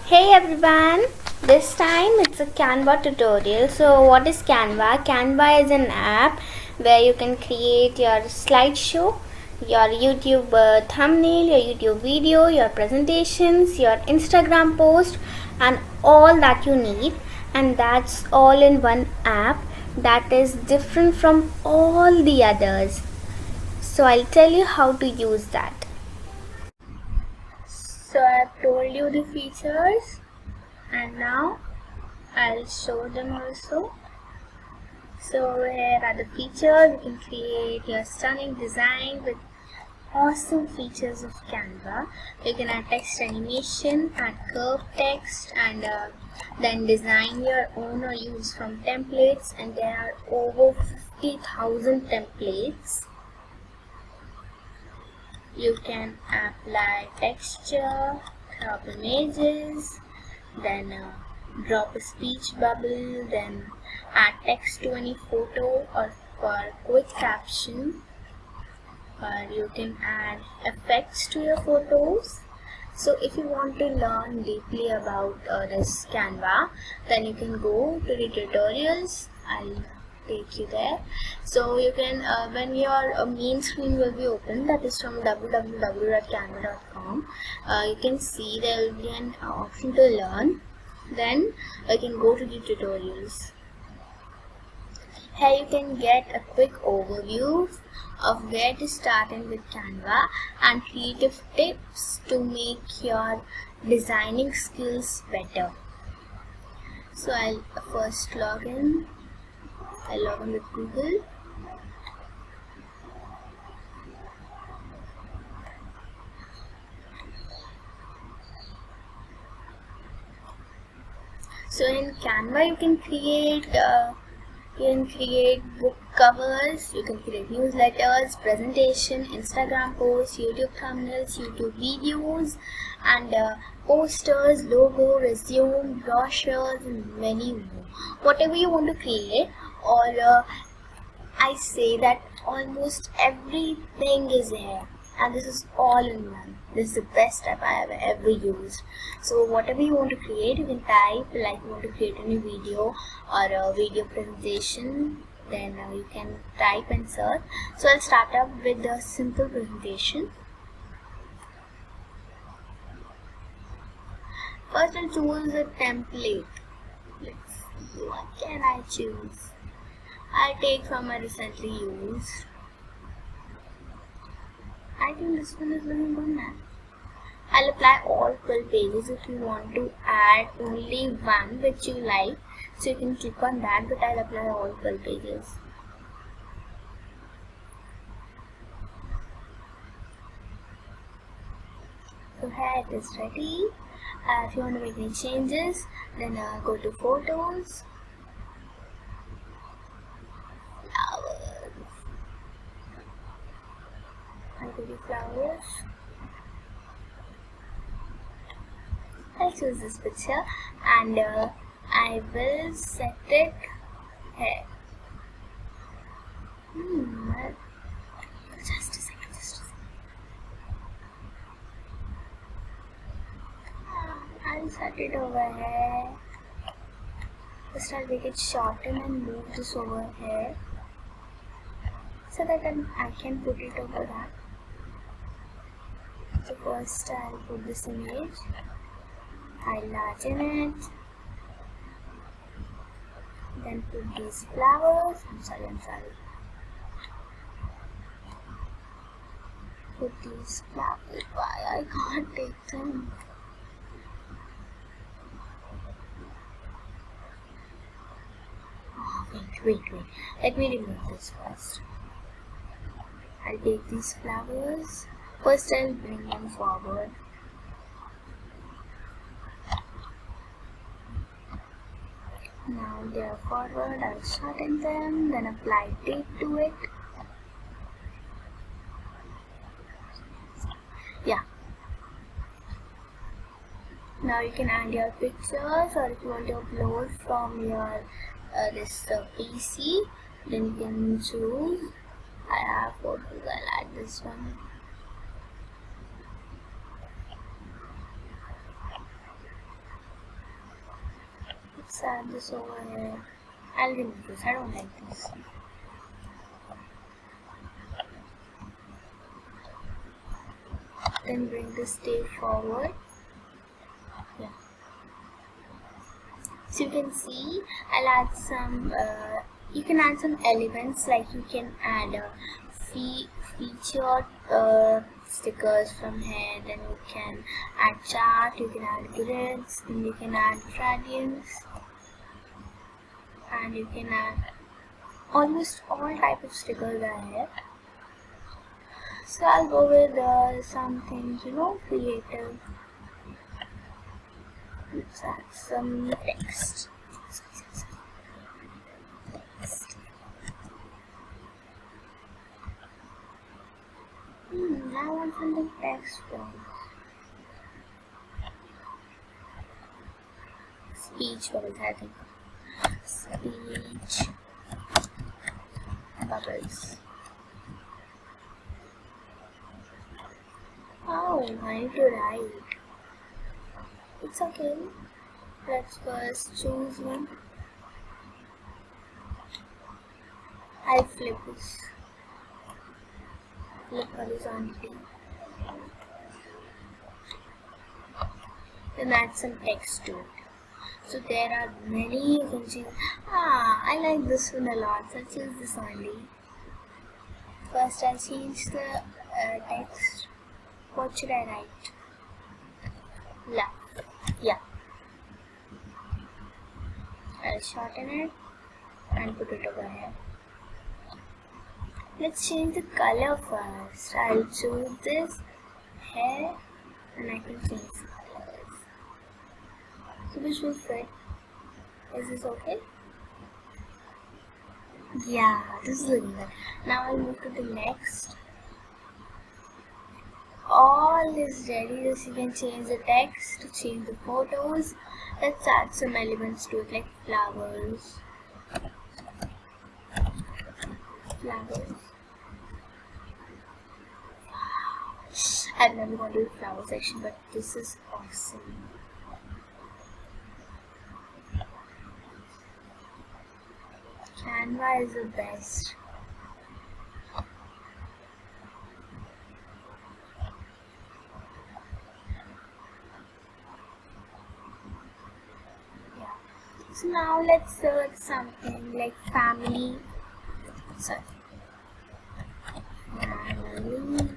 Hey everyone, this time it's a Canva tutorial. So what is Canva? Canva is an app where you can create your slideshow, your YouTube thumbnail, your YouTube video, your presentations, your Instagram post and all that you need, and that's all in one app that is different from all the others. So I'll tell you how to use that. So I've told you the features and now I'll show them also. So here are the features. You can create your stunning design with awesome features of Canva. You can add text animation, add curved text, and then design your own or use from templates, and there are over 50,000 templates. You can apply texture, crop images, then drop a speech bubble, then add text to any photo or for quick caption, or you can add effects to your photos. So if you want to learn deeply about this Canva, then you can go to the tutorials. I'll take you there. So you can when your main screen will be open, that is from www.canva.com, you can see there will be an option to learn. Then you can go to the tutorials. Here you can get a quick overview of where to start in with Canva and creative tips to make your designing skills better. So I'll first log in. I'll log in with Google. So in Canva you can create book covers, you can create newsletters, presentation, Instagram posts, YouTube thumbnails, YouTube videos, and posters, logo, resume, brochures, and many more. Whatever you want to create, or I say that almost everything is here, and this is all in one. This is the best app I have ever used. So whatever you want to create, you can type, like you want to create a new video or a video presentation, then you can type and search. So I'll start up with a simple presentation. First I'll choose a template. Let's see, what can I choose? I'll take from my recently used. I think this one is looking good now. I'll apply all 12 pages. If you want to add only one which you like, so you can click on that, but I'll apply all 12 pages. So here it is ready. If you want to make any changes, then go to photos, flowers. I'll go to flowers. I'll choose this picture and I will set it here. Just a second. I'll set it over here. First I'll make it shorten and move this over here so that I can put it over that. So first I'll put this image. I'll largen it, then put these flowers. I'm sorry. Put these flowers. Why I can't take them? Oh, wait. Let me remove this first. I'll take these flowers. First I'll bring them forward. Now they are forward, I'll shorten them, then apply tape to it. Yeah. Now you can add your pictures, or if you want to upload from your this PC, then you can choose. I have photos, I'll add this one. let's add this over here. I'll remove this, I don't like this. Then bring this tape forward. Yeah. So you can see I'll add some, you can add some elements, like you can add featured stickers from here, then you can add chart, you can add grids, then you can add gradients, and you can add almost all type of stickers are here. So I'll go with some things, you know, creative. Let's add some text. I want something text from speech bubbles, I think. Speech bubbles. Oh, I need to write. It's okay. Let's first choose one. I'll flip this. Flip horizontally. Then add some text to it. So there are many, you can choose. I like this one a lot, so I'll choose this only. First I'll change the text. What should I write? Love. Yeah. I'll shorten it and put it over here. Let's change the color first. I'll choose this here and I can change the colors. So this will fit. Is this okay? Yeah, this is looking good. Now I'll move to the next. All is ready. This you can change the text, change the photos. Let's add some elements to it, like flowers. Flowers. I've never gone to the flower section, but this is awesome. Canva is the best. So now let's search something like family. Sorry. Family.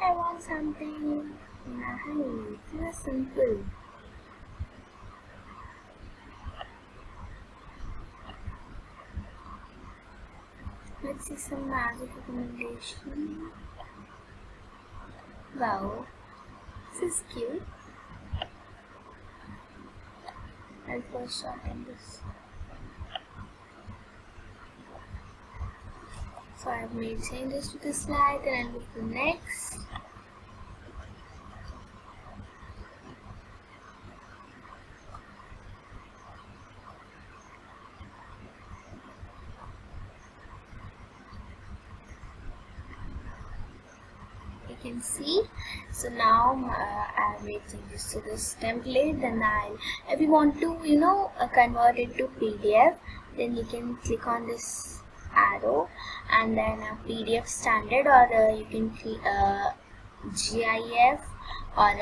I want something nice, simple. Let's see some magic recommendation. Wow. This is cute. I'll first shorten this. So I've made changes to the slide and I'll move to next. You can see. So now I've made changes to this template. Then if you want to, convert it to PDF, then you can click on this arrow and then PDF standard, or you can click GIF or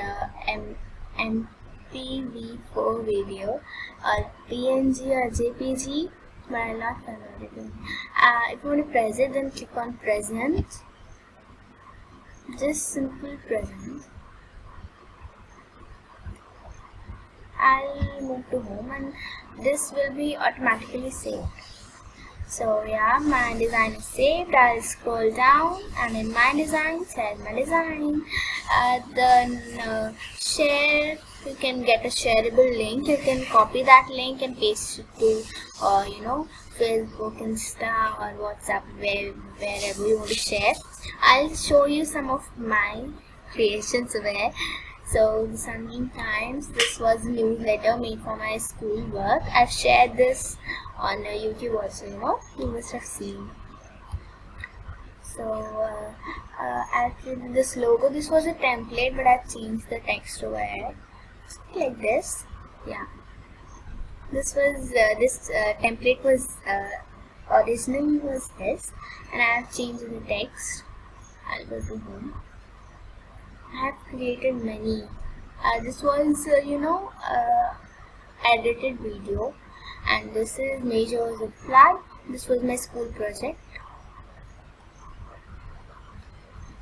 MPV4 video, or PNG or JPG, but I'll not convert it. If you want to press it, then click on present. Just simple present. I'll move to home and this will be automatically saved. So yeah, my design is saved. I'll scroll down and in my design, share my design. Then share, you can get a shareable link. You can copy that link and paste it to Facebook, Insta or WhatsApp, wherever you want to share. I'll show you some of my creations there. So the Sunbeam Times, this was a newsletter made for my school work. I've shared this on YouTube also, you must have seen. So I've created this logo. This was a template, but I've changed the text over here, like this. Yeah, this was this template was originally was this, and I have changed the text. I'll go to home. I have created many. This was edited video, and this is Major's reply. This was my school project.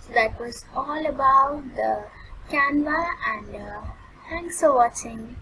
So that was all about the Canva, and thanks for watching.